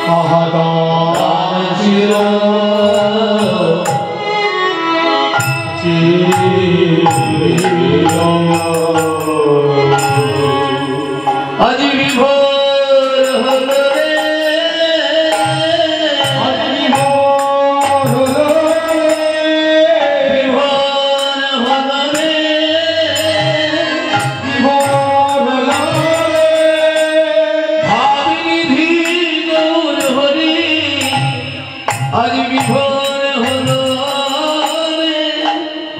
মহাদান ছিল আজ বিভোর হলো রে আজ বিভোর হলো বিভোর হলো রে বিভোর হলো ভাবিনিধি গৌর হরি আজ বিভোর হলো রে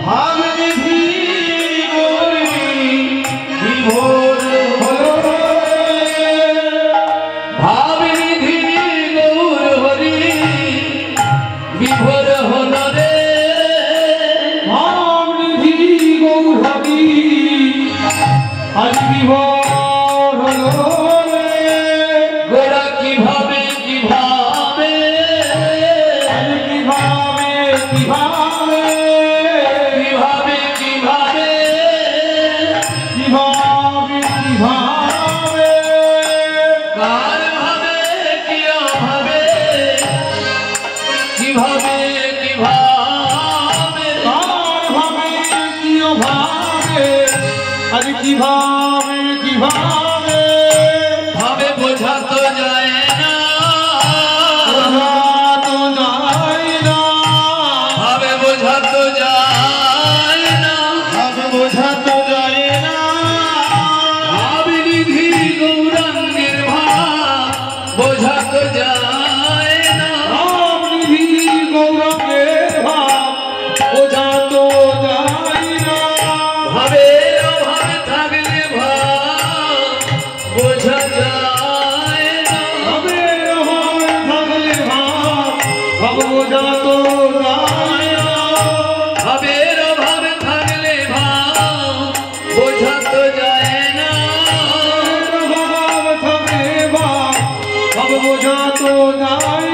ভাবিনিধি গৌর বিভোর হলো ভাবিনিধি গৌর হরি বিভোর হলো রে ভাবিনিধি গৌর হরি আজ বিভোর হলো রে গোরা কিভাবে কিভাবে আজ কিভাবে কিভাবে কিভাবে কিভাবে কিভাবে কিভাবে কার ভাবে কি ভাবে কিভাবে কিভাবে কার ভাবে কি ভাবে আজ কিভাবে কিভাবে ভাবে বোঝা তো যায় না বোঝা তো যায় না ভাবে বোঝা তো যায় না ভাবে বোঝা তো যায় না ভাবিনিধি গৌরাঙ্গের ভাব বোঝা তো যায় না ভাবিনিধি গৌরাঙ্গের ভাব বোঝা তো যায় না ভাবের অভাবে থাকলে ভাব বোঝা যায় না ভাবের অভাবে থাকলে ভাব বোঝা তো যায় না ভাবের অভাবে থাকলে ভাব বোঝা তো যায় না ভাব থাকলে ভাব বোঝা তো যায়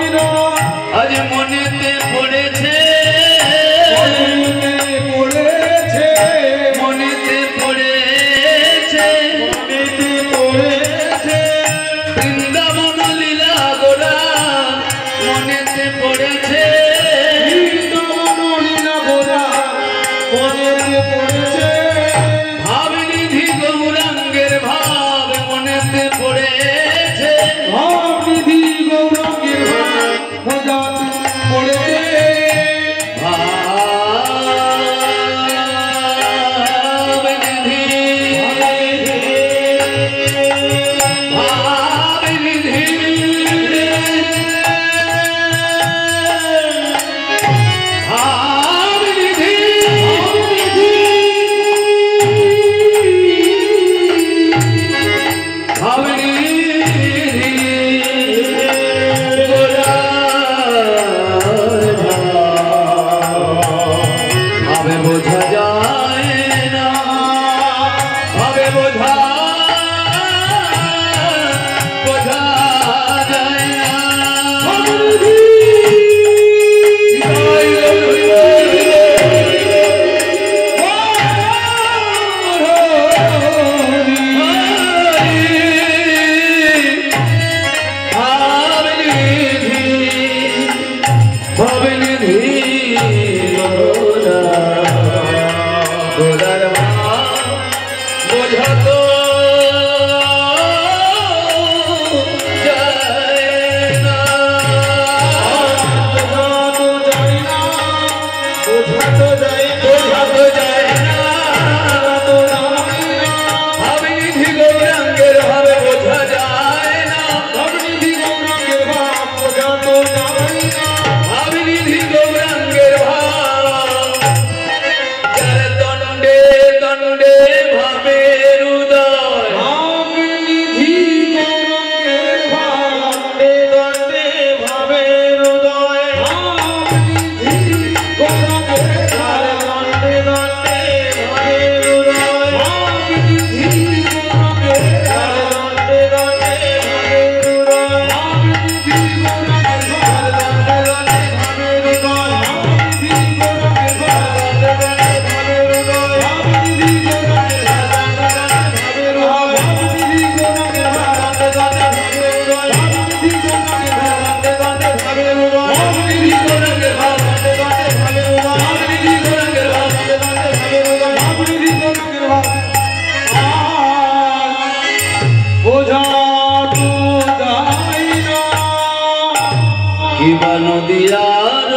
কিবা নদিয়ার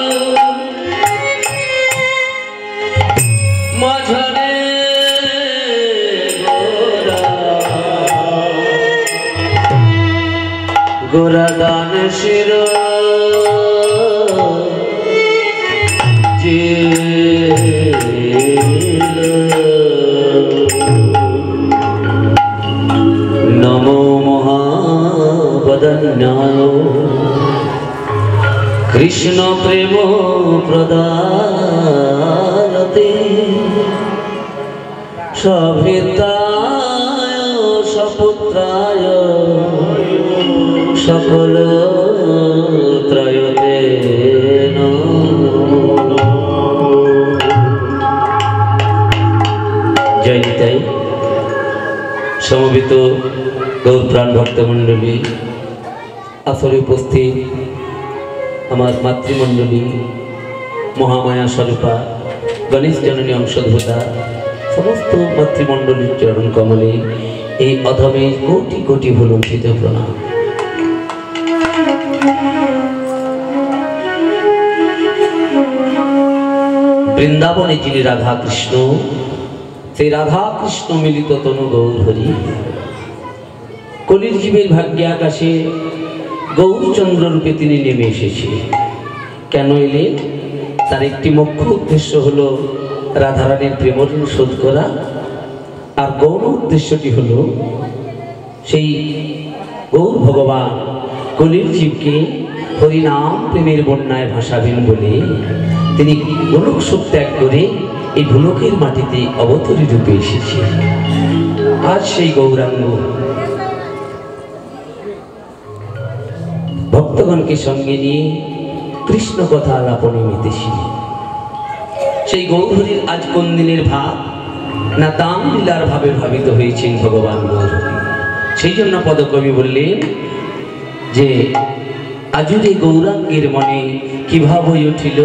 মাঝারে গোরা দান শির নমো মহাবদন্যায় কৃষ্ণ প্রেম প্রদায়তে সভিতায় সপুত্রায় সকল ত্রয়তে জয় নিতাই। সমবেত গৌর প্রাণ ভক্তমণ্ডলী, আসরে উপস্থিত আমার মাতৃমণ্ডলী, মহামায়া স্বরূপা গণেশ জননী অংশধতা সমস্ত মাতৃমণ্ডলীর চরণ কমলে এই অধমে কোটি কোটি ভুলুণ্ঠিত প্রণাম। বৃন্দাবনে যিনি রাধা কৃষ্ণ, সেই রাধা কৃষ্ণ মিলিত তনু গৌর হরি। কলির জীবের ভাগ্যে আকাশে গৌরচন্দ্র রূপে তিনি নেমে এসেছে। কেন এলেন? তার একটি মুখ্য উদ্দেশ্য হলো রাধারানীর প্রেমঋণ শোধ করা, আর গৌর উদ্দেশ্যটি হলো সেই গৌর ভগবান কলির জীবকে হরিনাম প্রেমের বন্যায় ভাসাবেন বলে তিনি গোলক সুখ ত্যাগ করে এই ভুলকের মাটিতে অবতরী রূপে এসেছে। আজ সেই গৌরাঙ্গ ভক্তগণকে সঙ্গে নিয়ে কৃষ্ণ কথা আলাপনে মেতেছিল। সেই গৌরহরির আজ কোন দিনের ভাব না তাম লীলার ভাবে ভাবিত হয়েছেন ভগবান গৌরহরি। সেই জন্য পদকবি বললেন যে আজুরে গৌরাঙ্গের মনে কি ভাব হয়ে উঠিল,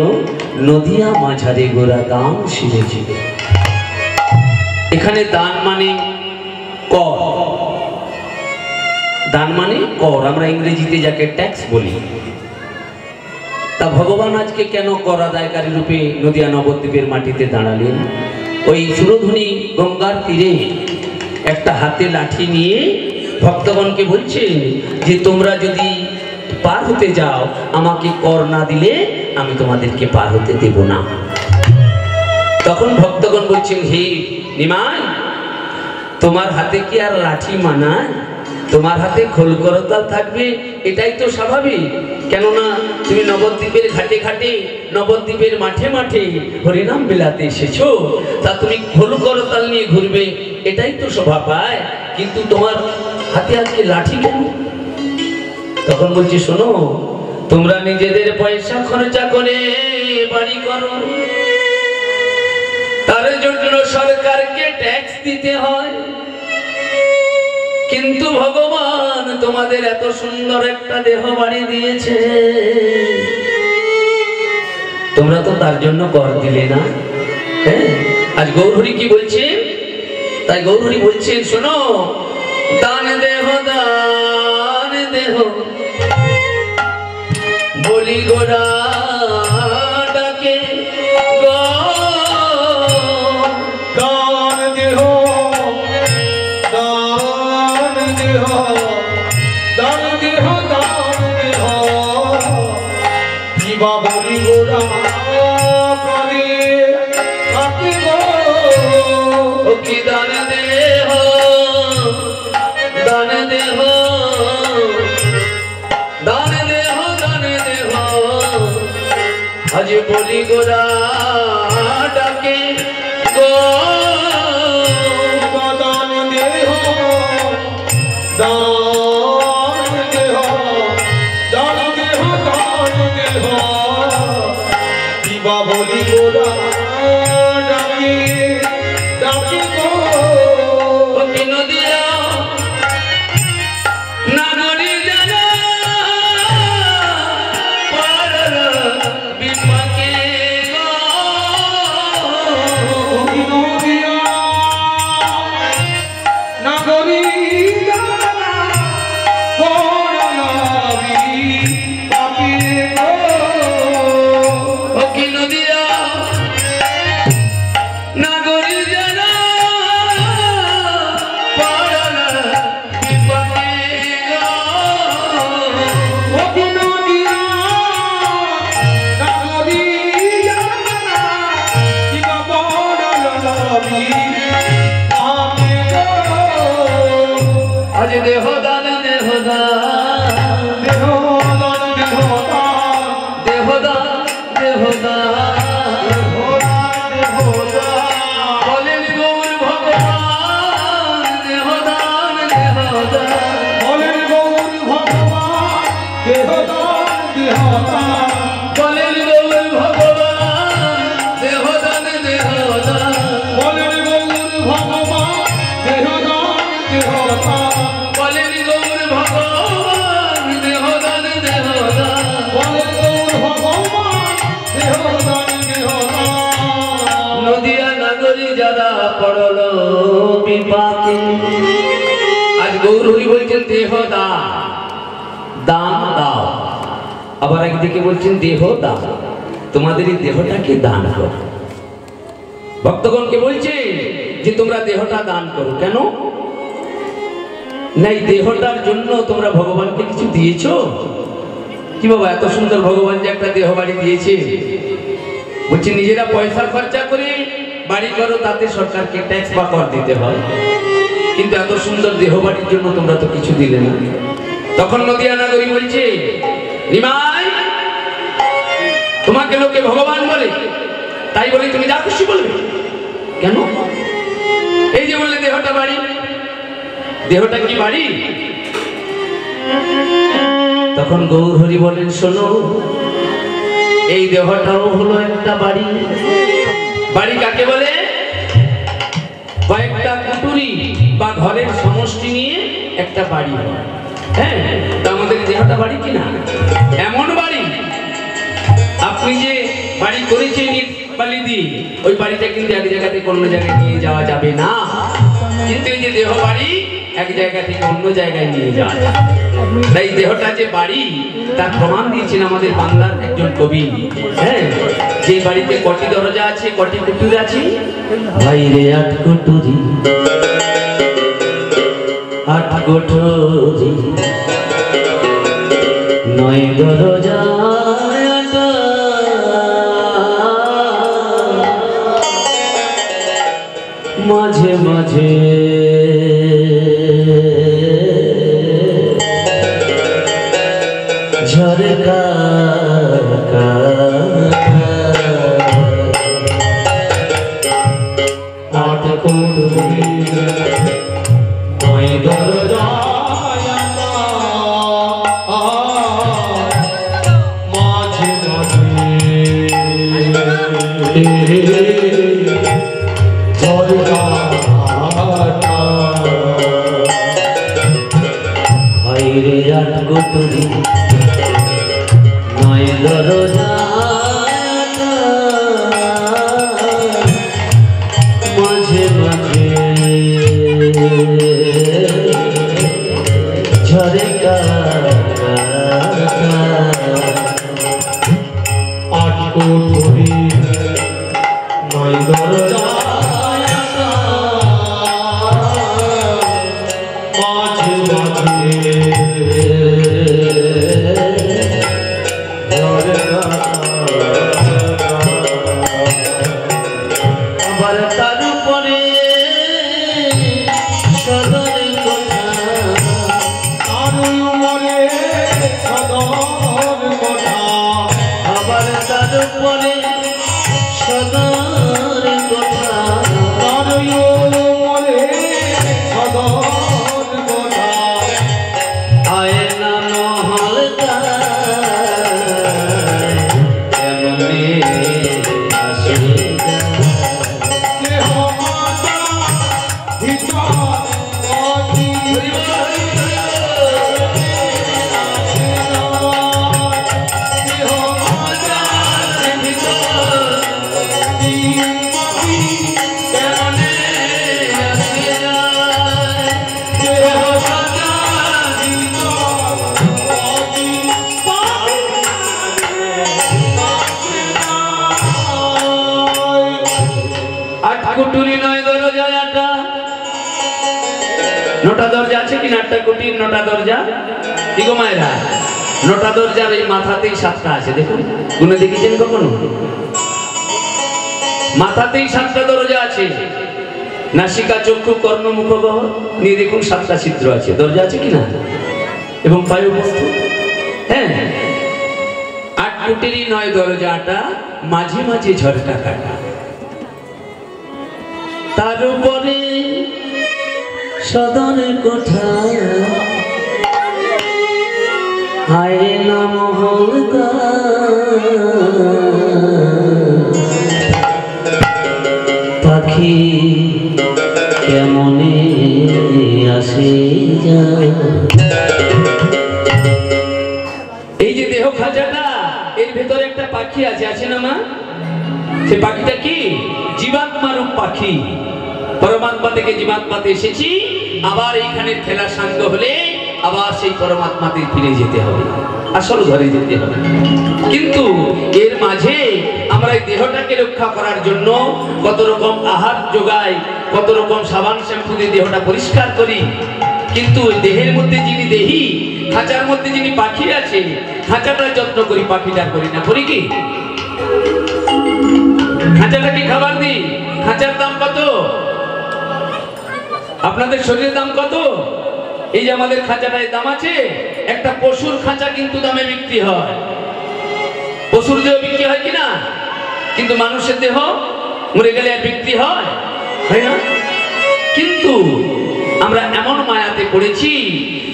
নদিয়া মাঝারে গোরা দান শিরেছিল। এখানে দান মানে কর, দান মানে কর, আমরা ইংরেজিতে যাকে ট্যাক্স বলি। তা ভগবান আজকে কেন কর আদায়কারী রূপে নদিয়া নবদ্বীপের মাটিতে দাঁড়ালেন? ওই সুরধুনী গঙ্গার তীরে একটা হাতে লাঠি নিয়ে ভক্তগণকে বলছেন যে তোমরা যদি পার হতে যাও, আমাকে কর না দিলে আমি তোমাদেরকে পার হতে দেব না। তখন ভক্তগণ বলছেন, হে নিমাই, তোমার হাতে কি আর লাঠি মানায়? তোমার হাতে খোল করতাল থাকবে, এটাই তো স্বাভাবিক। কেননা তুমি নবদ্বীপের ঘাটে ঘাটে, নবদ্বীপের মাঠে মাঠে হরিনাম বিলাতে এসেছো, তা তুমি খোল করতাল নিয়ে ঘুরবে, এটাই তো শোভা পায়। কিন্তু তোমার হাতে আজকে লাঠি কেন? তখন বলছি, শোনো, তোমরা নিজেদের পয়সা খরচা করে বাড়ি করো, তার জন্য সরকারকে ট্যাক্স দিতে হয়। কিন্তু ভগবান তোমাদের এত সুন্দর একটা দেহ বাড়ি দিয়েছে, তোমরা তো তার জন্য কর দিলে না। হ্যাঁ, আজ গৌরহরি কি বলছে? তাই গৌরহরি বলছেন, শোনো, দান দেহ দান দেহ বলি গোরা ডাকে, দান দেহ দান দেহ দান দেহ দান দেহ কিবা বলি গোরা প্রাণে ডাকে গো, কি দান দেহ দান দেহ দান দেহ দান দেহ আজ বলি গোরা ডাকে গো, দান দেহ দান দেহ দান দেহ দান দেহ কিবা বলি গোরা ডাকে ডাকে গো, নদিয়া নাগরী জানা পার বিপাকে গো, বলেন গৌর ভগবান দেহদান দেহদান, বলেন গৌর ভগবান দেহদান দেহদান, বলেন গৌর ভগবান দেহদান দেহদান, বলেন গৌর ভগবান দেহদান দেহদান, বলেন গৌর ভগবান দেহদান দেহদান। বলেন গৌর ভগবান দেহদান দেহদান। নদিয়া নগরী যারা পড়ল বিপাকে, আজ গৌর হরি বলছেন দেহ দান, দান দাও। আবার একদিকে বলছেন দেহ দান, তোমাদের এই দেহটাকে দান করো। ভক্তগণকে বলছে যে তোমরা দেহটা দান করো। কেন না, এই দেহটার জন্য তোমরা ভগবানকে কিছু দিয়েছো? কি বাবা, এত সুন্দর ভগবান যে একটা দেহ বাড়ি দিয়েছে, বলছে নিজেরা পয়সা খরচা করে বাড়ি করো, তাতে সরকারকে ট্যাক্স বা কর দিতে হয়, কিন্তু এত সুন্দর দেহ বাড়ির জন্য তোমরা তো কিছু দিলে না। তখন নদিয়া নগরী বলছে, নিমাই তোমাকে লোকে ভগবান বলে, তাই বলে তুমি যা খুশি বলবে? কেন? এই যে বললে দেহটা বাড়ি, দেহটা কি বাড়ি? তখন গৌর হরি বলেন, শোনো, এই দেহটাও হলো একটা বাড়ি। বাড়ি কাকে বলে? কয়েকটা কুটুরি বা ঘরের সমষ্টি নিয়ে একটা বাড়ি হয়। হ্যাঁ, তা আমাদের দেহটা বাড়ি কিনা? এমন বাড়ি, আপনি যে বাড়ি করেছেন ইট বালি দিয়ে, ওই বাড়িটা কিন্তু এক জায়গা থেকে অন্য জায়গায় নিয়ে যাওয়া যাবে না। কিন্তু এই যে দেহ বাড়ি, এক জায়গা থেকে অন্য জায়গায় নিয়ে যাওয়া যায়। তাই দেহটা যে বাড়ি তার প্রমাণ দিয়েছেন আমাদের বাংলার একজন কবি। হ্যাঁ, যে বাড়িতে কটি দরজা আছে, কটি কুটুরি আছে? বাইরে 8 কুটুরি, 8 কুটুরি, 9 দরজা, মাঝে মাঝে ঝরকা, 8 কুটুরি, 9 দরজা, মাঝে মাঝে ঝরকা, বাইরে 8 কুটুরি, 9 দরজা, মাঝে মাঝে ঝরকা, 8 কুটুরি, 9 দরজা, মাঝে মাঝে ঝরকা। আবার তার উপরে সদর কোঠা, আরো মরে সদর কোঠা, আবার তার উপরে সদর কোঠা, আরো মরে সদর কোঠা, আয়না মহল এমনি আসে দেহ মাতা ভিতর অতি দেহ মাতা কুটুরি 9 দরজা, 9টা দরজা আছে কি? 8টা কুটির 9টা দরজা। কি গো মায়েরা, 9টা দরজার এই মাথাতেই 7টা আছে, দেখুন গুনে দেখেছেন কখনো? মাথাতেই 7টা দরজা আছে। নাসিকা, চক্ষু, কর্ণ, মুখ, গহ্বর নিয়ে দেখুন 7টা ছিদ্র আছে। দরজা আছে কিনা? এবং পায়ুবস্তু। হ্যাঁ, 8 কুটিরি নয় দরজাটা, মাঝে মাঝে ঝরকা কাটা, তার উপরে সদনের কোঠা, আয়না মহলকা পাখি কেমনে আসে যায়। এই যে দেহ খাঁচাটা, এর ভেতরে একটা পাখি আছে, আছে না মা? সে পাখিটা কি? জীবাত্মা রূপ পাখি। পরমাত্মা থেকে জীবাত্মাতে এসেছি, আবার এইখানে খেলা সাঙ্গ হলে আবার সেই পরমাত্মাতে ফিরে যেতে হবে, আসল ঘরে যেতে হবে। কিন্তু এর মাঝে আমরা এই দেহটাকে রক্ষা করার জন্য কত রকম আহার যোগাই, কত রকম সাবান শ্যাম্পু দিয়ে দেহটা পরিষ্কার করি, কিন্তু দেহের মধ্যে যিনি দেহি, খাঁচার মধ্যে যিনি পাখি আছে, খাঁচাটার যত্ন করি, পাখিটা করি না। করি কি? খাঁচাটাকে খাবার দিই। খাঁচার দাম কত? আপনাদের শরীরের দাম কত? এই যে আমাদের খাঁচাটায় দাম আছে। একটা পশুর খাঁচা কিন্তু দামে বিক্রি হয়, পশুর দেহ বিক্রি হয় কিনা? কিন্তু মানুষের দেহ মরে গেলে আর বিক্রি হয় না। কিন্তু আমরা এমন মায়াতে পড়েছি,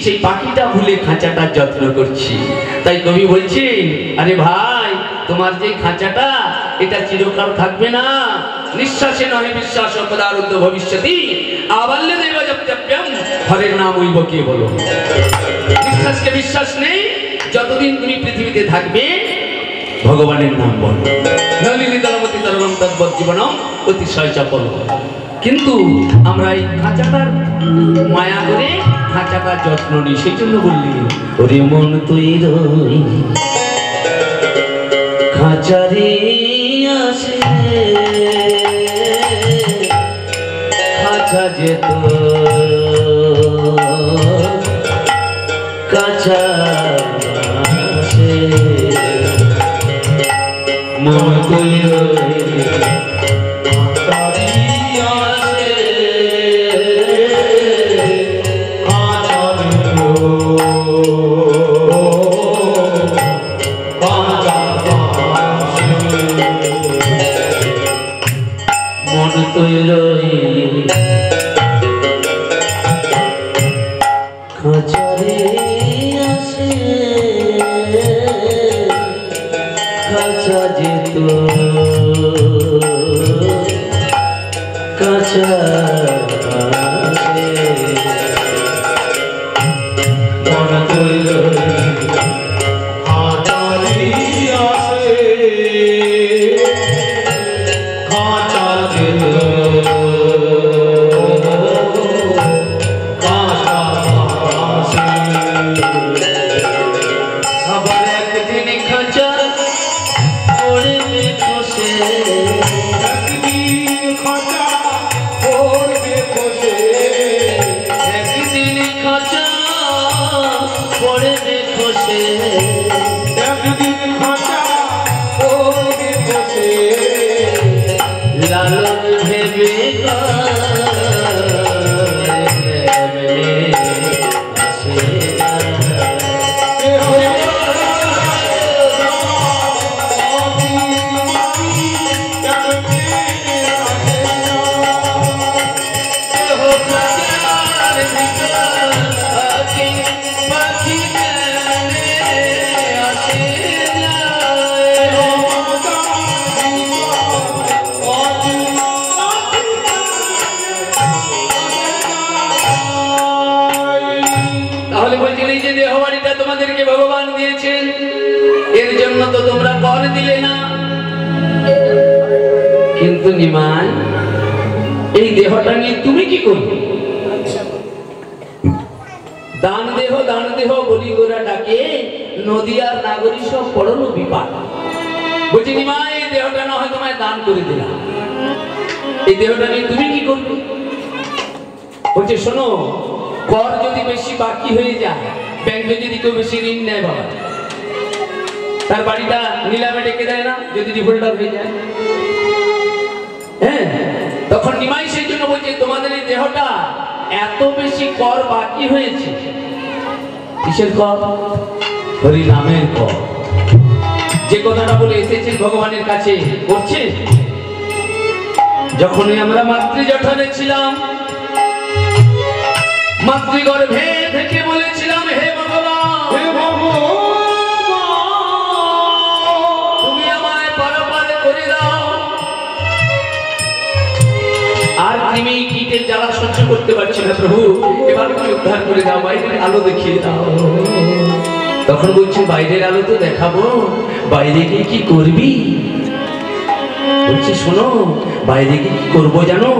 সেই পাখিটা ভুলে খাঁচাটার যত্ন করছি। তাই কবি বলছি, আরে ভাই, তোমার যে খাঁচাটা, এটা চিরকাল থাকবে না। নিঃশ্বাসে নহে বিশ্বাস, পদারুদ্ধ ভবিষ্যতি, আবাল্যে দেব জপ্তব্যম, হরের নাম হইব কে বলো। নিঃশ্বাসকে বিশ্বাস নেই, যতদিন তুমি পৃথিবীতে থাকবে ভগবানের নাম বলো। নলিনীতলমতি তরলম তদ্বৎ জীবনম অতিশয় চপল। কিন্তু আমরা এই খাঁচাটার মায়া করে খাঁচাটার যত্ন নিই। সেই জন্য বললি, ওরে মন তুই রই খাঁচারে আসে, খাঁচা যেত কাঁচা আসে, মন তুই রই খাঁচারে আসে, খাঁচা যেত কাঁচা আসে, মন তৈল খাঁচারে আসে, খাঁচা যেত লালন ভেবে তোমাদেরকে ভগবান দিয়েছেন, এর জন্য তো তোমরা কর দিলে না। কিন্তু নিমাই, এই দেহটা নিয়ে তুমি কি করবে? দান দেহ বলি গোরা ডাকে, নদিয়ার নাগরী সব পড়লো বিপাক। বলছি নিমাই, এই দেহটা না হয় তোমায় দান করে দিলাম, এই দেহটা নিয়ে তুমি কি করবে? বলছে শোনো, কর যদি বেশি বাকি হয়ে যায়, ব্যাংকে যদি কেউ বেশি ঋণ নেয় বাবা, তার বাড়িটা নিলামে ডেকে দেয় না যদি ডিফল্টার হয়ে যায়? হ্যাঁ, তখন নিমাই সেই জন্য বলছে তোমাদের এই দেহটা এত বেশি কর বাকি হয়েছে। কিসের কর? হরি নামের কর। যে যে কথাটা বলে এসেছি ভগবানের কাছে করছে। যখনই আমরা মাতৃজঠরে ছিলাম, মাতৃগর্ভে থেকে বলেছিলাম, হে ভগবান, হে ভগবান, তুমি আমায় পারাপার করে দাও। আর কৃমি কীটের জ্বালা সহ্য করতে পারছি না প্রভু, এবার তুমি উদ্ধার করে দাও, বাইরের আলো দেখিয়ে দাও। তখন বলছে, বাইরের আলো তো দেখাবো, বাইরে গিয়ে কি করবি? বলছি, শোনো, বাইরে গিয়ে কি করবো জানো?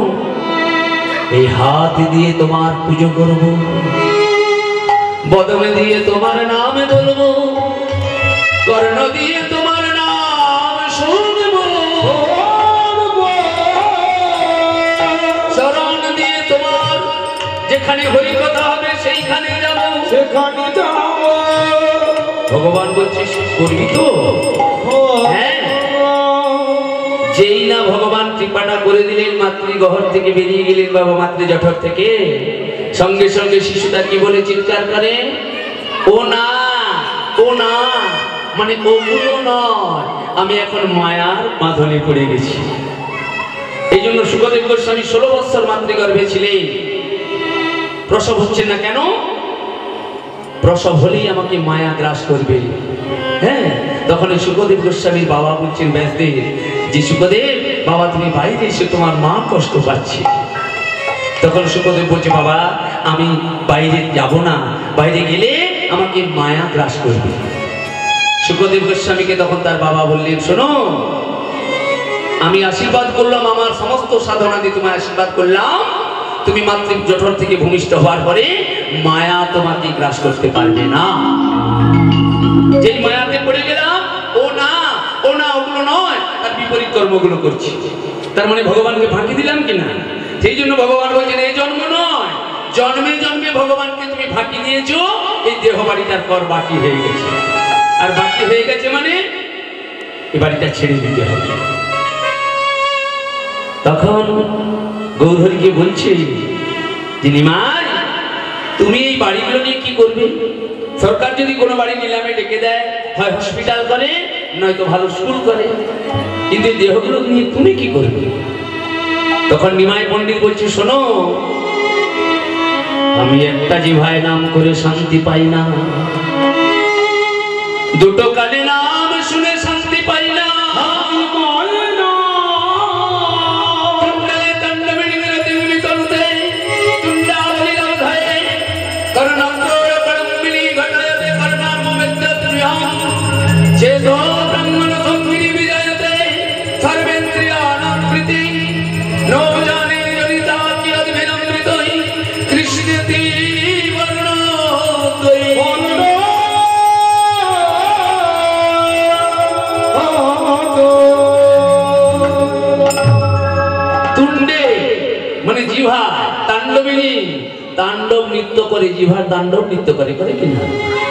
এই হাত দিয়ে তোমার পুজো করব, বদমে দিয়ে তোমার নামে বলবো, কর্ণ দিয়ে তোমার নাম শুনবো, চরণ দিয়ে তোমার যেখানে হরি কথা হবে সেইখানে যাব, সেখানে যাও। ভগবান বলছিস করবি তো? হ্যাঁ। যেই না ভগবান কৃপাটা করে দিলেন, মাতৃগহর থেকে বেরিয়ে গেলেন বাবা মাতৃজঠর থেকে, সঙ্গে সঙ্গে শিশুটা কি বলে চিৎকার করে, ও না, ও না, মানে ওগুলো নয়, আমি এখন মায়ার বাঁধনে পড়ে গেছি। এই জন্য সুখদেব গোস্বামী 16 বৎসর মাতৃগর্ভে ছিলেন। প্রসব হচ্ছে না কেন? প্রসব হলেই আমাকে মায়া গ্রাস করবে। হ্যাঁ, তখন সুখদেব গোস্বামীর বাবা বলছেন ব্যাসদেব, যে সুখদেব বাবা, তুমি বাইরে এসে তোমার মা কষ্ট পাচ্ছে। তখন সুখদেব বলছে, বাবা আমি বাইরে যাব না, বাইরে গেলে আমাকে মায়া গ্রাস করবে। সুখদেব গোস্বামীকে তখন তার বাবা বললেন, শোনো, আমি আশীর্বাদ করলাম, আমার সমস্ত সাধনা দিয়ে তোমায় আশীর্বাদ করলাম, তুমি মাতৃজঠর থেকে ভূমিষ্ঠ হওয়ার পরে মায়া তোমাকে গ্রাস করতে পারবে না। যেই মায়াতে পড়ে গেলাম, ও না, ও না, ওগুলো নয়, তার বিপরীত কর্মগুলো করছি। তার মানে ভগবানকে ফাঁকি দিলাম কিনা? সেই জন্য ভগবান বলছেন, এই জন্ম নয়, জন্মে জন্মে ভগবানকে তুমি ফাঁকি দিয়েছো, এই দেহ বাড়িটার কর বাকি হয়ে গেছে। আর বাকি হয়ে গেছে মানে এই বাড়িটা ছেড়ে দিতে হবে। তখন গৌরহরিকে বলছে, যে নিমাই, তুমি এই বাড়িগুলো নিয়ে কি করবে? সরকার যদি কোনো বাড়ি নিলামে ডেকে দেয়, হয় হসপিটাল করে, নয়তো ভালো স্কুল করে, কিন্তু দেহগুলো নিয়ে তুমি কি করবে? তখন নিমাই পণ্ডিত বলছে, শোনো, আমি একটা জিভায় নাম করে শান্তি পাই না, দুটো কানে নাম শুনে শান্তি পাই না, মানে জিহ্বা তাণ্ডবিনী, তাণ্ডব নৃত্য করে, জিহ্বার তাণ্ডব নৃত্য করে, করে কিনা?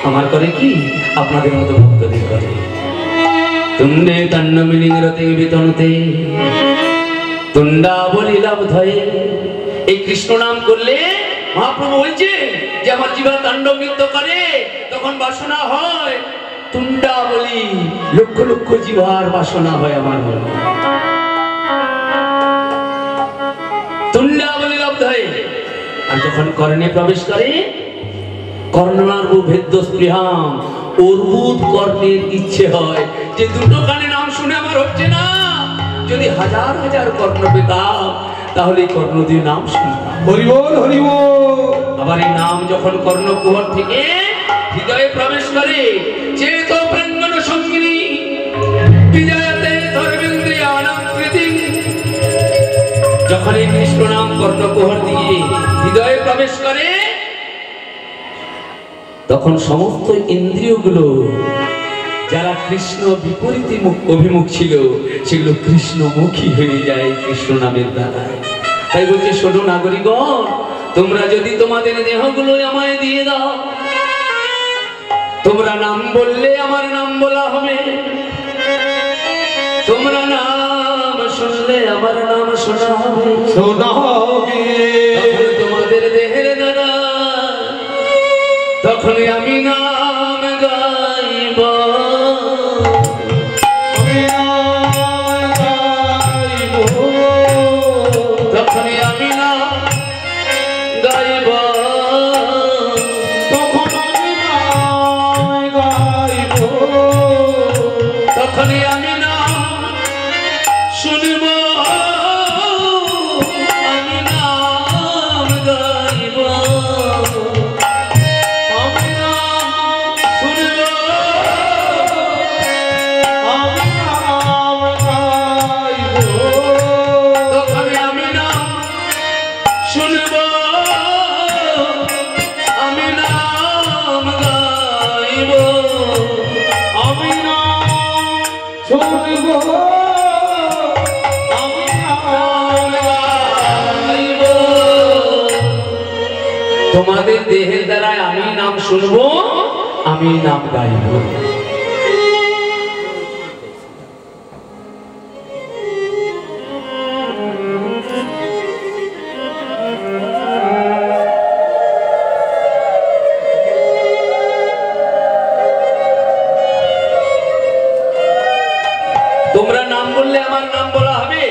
আমার করে কি? আপনাদের মতো ভক্তদের করে। তুণ্ডে তাণ্ডবিনী রতে বিতনতে তুণ্ডা বলিলাম ধয়ে। এই কৃষ্ণ নাম করলে মহাপ্রভু বলছে যে আমার জিহ্বা তাণ্ডব নৃত্য করে, তখন বাসনা হয় তুণ্ডা বলি, লক্ষ লক্ষ জিহ্বার বাসনা হয় আমার মনে। আর যখন কর্ণে প্রবেশ করে, কর্ণনার্বু ভেদ্য স্পৃহাম, অর্বুদ কর্ণের ইচ্ছে হয় যে দুটো কানে নাম শুনে আমার হচ্ছে না, যদি হাজার হাজার কর্ণ পেতাম তাহলে কর্ণ দিয়ে নাম শুনতাম। হরি বল, হরি বল। আবার এই নাম যখন কর্ণকুহর থেকে হৃদয়ে প্রবেশ করে, চেত প্রাঙ্গণ সঙ্গিনী বিজয়তে ধর্মেন্দ্রিয়ানাম কৃতি, যখন এই কৃষ্ণ নাম কর্ণকুহর দিয়ে হৃদয়ে প্রবেশ করে, তখন সমস্ত ইন্দ্রিয়গুলো যারা কৃষ্ণ বিপরীত অভিমুখ ছিল, সেগুলো কৃষ্ণমুখী হয়ে যায় কৃষ্ণ নামের দ্বারা। তাই বলছে, শোনো নাগরিকগণ, তোমরা যদি তোমাদের দেহগুলো আমায় দিয়ে দাও, তোমরা নাম বললে আমার নাম বলা হবে, তোমরা নাম শুনলে আমার নাম শোনা হবে, শোনা হবে। তোমাদের দেহের দ্বারা তখনই আমি নাম গাইব। তখনই আমি নাম শুনব, আমি নাম গাইব, আমি নাম শুনব, আমি নাম গাইব। তখনই আমি নাম শুনব, আমি নাম গাইব, আমি নাম শুনব, আমি নাম গাইব। তোমাদের দেহের দ্বারায় আমি নাম শুনবো, আমি নাম গাইব। তোমরা নাম বললে আমার নাম বলা হবে।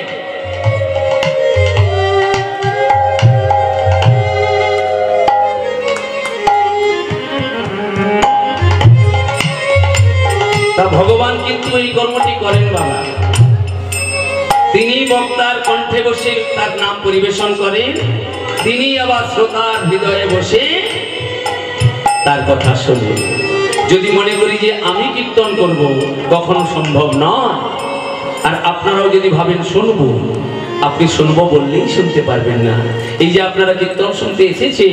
তা ভগবান কিন্তু এই কর্মটি করেন বাবা। তিনি বক্তার কণ্ঠে বসে তার নাম পরিবেশন করেন, তিনি আবার শ্রোতার হৃদয়ে বসে তার কথা শোনেন। যদি মনে করি যে আমি কীর্তন করব, কখনো সম্ভব নয়। আর আপনারাও যদি ভাবেন শুনবো, আপনি শুনবো বললেই শুনতে পারবেন না। এই যে আপনারা কীর্তন শুনতে এসেছে,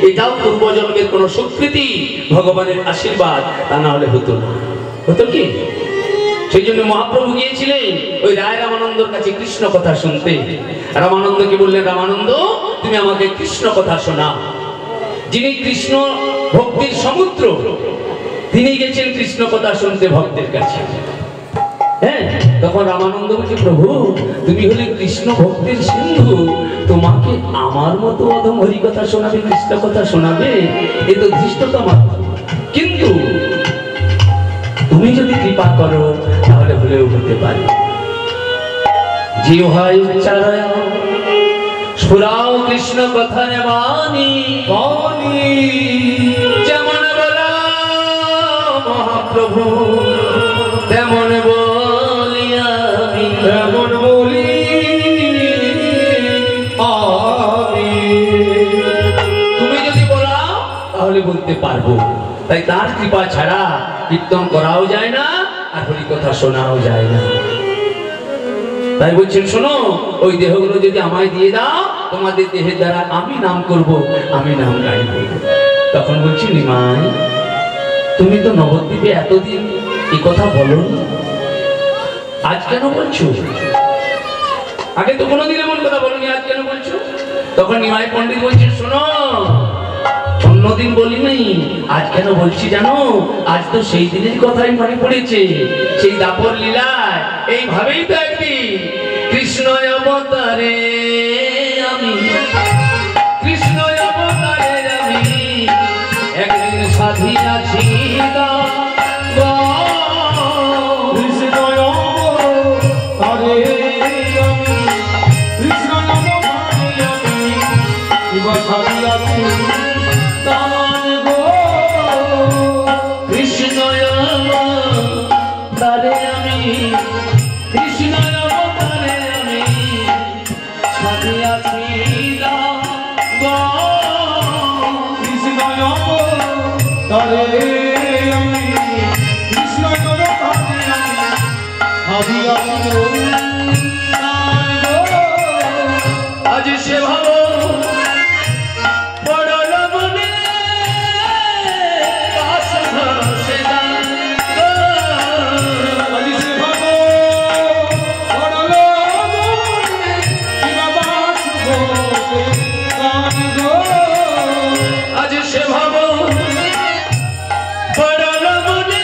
এটাও পূর্বজন্মের কোনো স্বীকৃতি, ভগবানের আশীর্বাদ, তা না হলে হতো না। হতো কি? সেই জন্য মহাপ্রভু গিয়েছিলেন ওই রায় রামানন্দর কাছে কৃষ্ণ কথা শুনতে। রামানন্দকে বললেন, রামানন্দ তুমি আমাকে কৃষ্ণ কথা শোনাও। যিনি কৃষ্ণ ভক্তির সমুদ্র, তিনি গেছেন কৃষ্ণ কথা শুনতে ভক্তের কাছে। হ্যাঁ, তখন রামানন্দ বলছে, প্রভু তুমি হলে কৃষ্ণ ভক্তির সিন্ধু, তোমাকে আমার মতো অধম হরি কথা শোনাবে, কৃষ্ণ কথা শোনাবে, এ তো ধৃষ্টতা মাত্র। কিন্তু তুমি যদি কৃপা করো তাহলে হলেও হতে পারে। জিহ্বায় উচ্চারয় স্ফুরাও কৃষ্ণ কথার বাণী, বাণী যেমন বলা মহাপ্রভু তেমন বলি আমি, তেমন বলি আমি। তুমি যদি বলাও তাহলে বলতে পারবো। তাই তার কৃপা ছাড়া কীর্তন করাও যায় না, আর হরি কথা শোনাও যায় না। তাই বলছেন, শোনো, ওই দেহগুলো যদি আমায় দিয়ে দাও, তোমাদের দেহের দ্বারা আমি নাম করব, আমি নাম গাইব। তখন বলছি, নিমাই তুমি তো নবদ্বীপে এতদিন এই কথা বলো, আজ কেন বলছো? আগে তো কোনোদিন এমন কথা বলনি, আজ কেন বলছো? তখন নিমাই পণ্ডিত বলছেন, শোনো, অন্যদিন বলি নাই, আজ কেন বলছি জানো? আজ তো সেই দিনের কথাই মনে পড়েছে, সেই দাপর লীলায়। এইভাবেই তো একদিন কৃষ্ণ অবতারে আমি, কৃষ্ণ অবতারে আমি একদিন সাধিয়াছি কৃষ্ণ অবতারে আমি, কৃষ্ণ অবতারে আমি এবার সাজিয়াছি দান গো। কৃষ্ণ অবতারে আমি, কৃষ্ণ অবতারে আমি সাধিয়াছি কৃষ্ণ অবতারে আমি, কৃষ্ণ অবতারে আমি সাজিয়াছি দান গো। আজ সে ভাব পড়ল মনে, বাসনা সে গান গো। আজ সে ভাব পড়ল মনে, কিবা বাসব সে গান গো। আজ সে ভাব পড়ল মনে,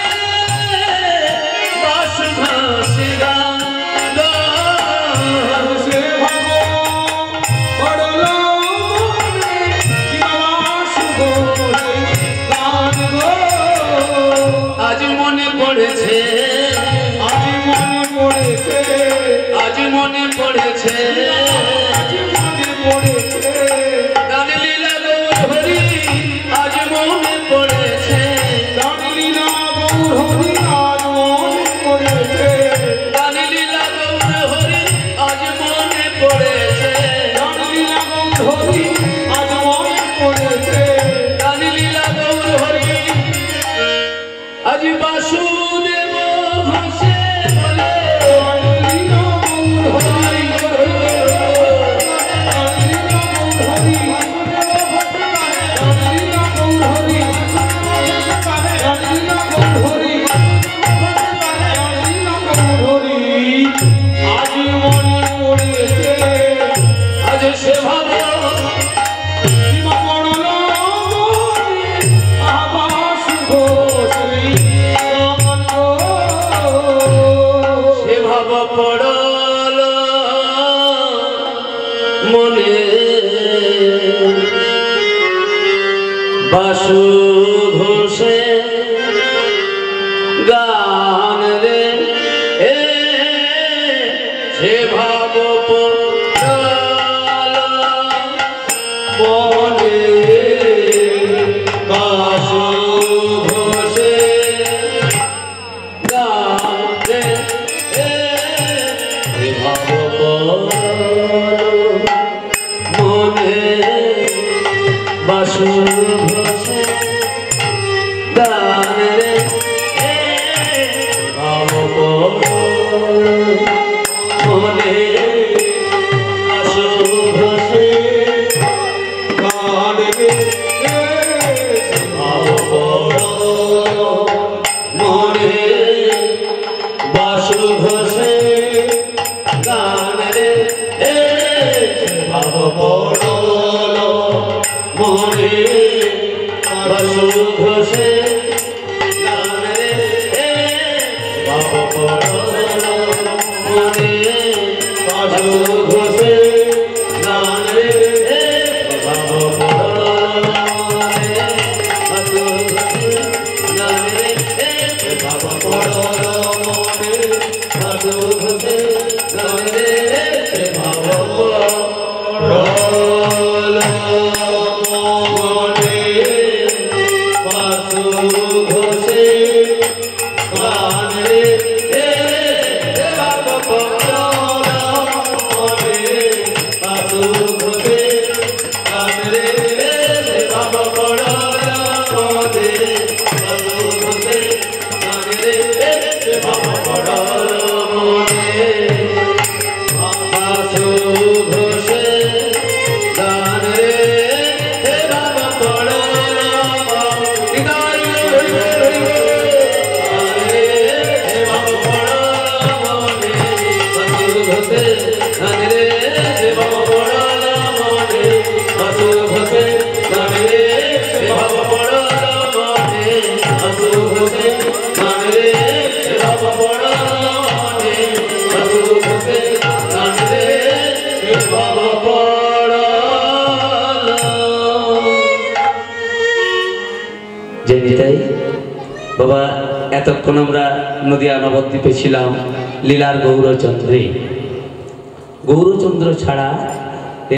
বাসনা সে গান গো। আজ সে ভাব পড়ল মনে, কিবা বাসব সে গান গো। আজ মনে পড়েছে, আজ মনে পড়েছে, আজ মনে পড়েছে, আজ মনে পড়েছে, গান লীলা গৌর হরি আজ মনে পড়েছে। গান লীলা গৌর হরি আজি বাসুদেব ঘোষে বলে পড়ল মনে বাসু ঘোষে গান রে সে ভাব পড়ল মনে বাসু ঘোষে গান রে মনে বাসু ঘোষে গান রে মনে বাসু ঘোষে গান রে মনে বাসু ঘোষে গান রে ভাব পড়ল মনে বাসু ঘোষে গান রে ভাব পড়ল মনে বাসু ঘোষে গান রে ভাব পড়ল মনে বাসু ঘোষে গান রে ভাব পড়ল মনে বাসু ঘোষে গান রে ভাব পড়ল মনে বাসু ঘোষে গান রে ভাব পড়ল মনে বাসু ঘোষে গান রে ভাব পড়ল মনে বাসু ঘোষে গান রে ভাব পড়ল মনে বাসু ঘোষে গান রে ভাব পড়ল জয়নিতাই বাবা, এতক্ষণ আমরা নদিয়া নবদ্বীপে ছিলাম লীলার গৌরচন্দ্রে। গৌরচন্দ্র ছাড়া